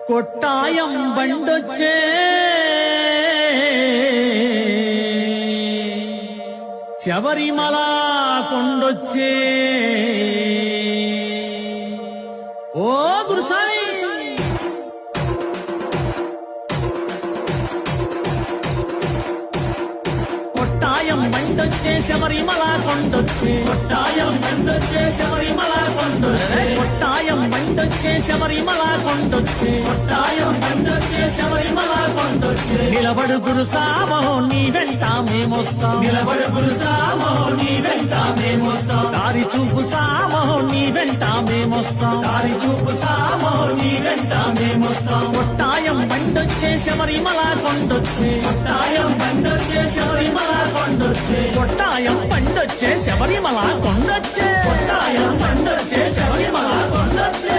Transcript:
కొట్టాయం బండొచ్చే శబరిమల కొండొచ్చే ఓ గురుసాయి కొట్టాయం బండొచ్చే శబరిమల కొండొచ్చే కొట్టాయం బండొచ్చే శబరిమల కొండొచ్చే కొట్టాయం బండొచ్చే శబరిమల కొండొచ్చే కొట్టాయం బండొచ్చే శబరిమల కొండొచ్చే నిలబడు గురుసామో నీ వెంట మేమొస్తాం నిలబడు గురుసామో నీ వెంట మేమొస్తాం దారి చూపు సామో నీ వెంట మేమొస్తాం దారి చూపు సామో నీ వెంట మేమొస్తాం కొట్టాయం బండొచ్చే శబరిమల కొండొచ్చే కొట్టాయం బండొచ్చే శబరిమల కొండొచ్చే కొట్టాయం బండొచ్చే శబరిమల కొండొచ్చే కొట్టాయం బండొచ్చే శబరిమల కొండొచ్చే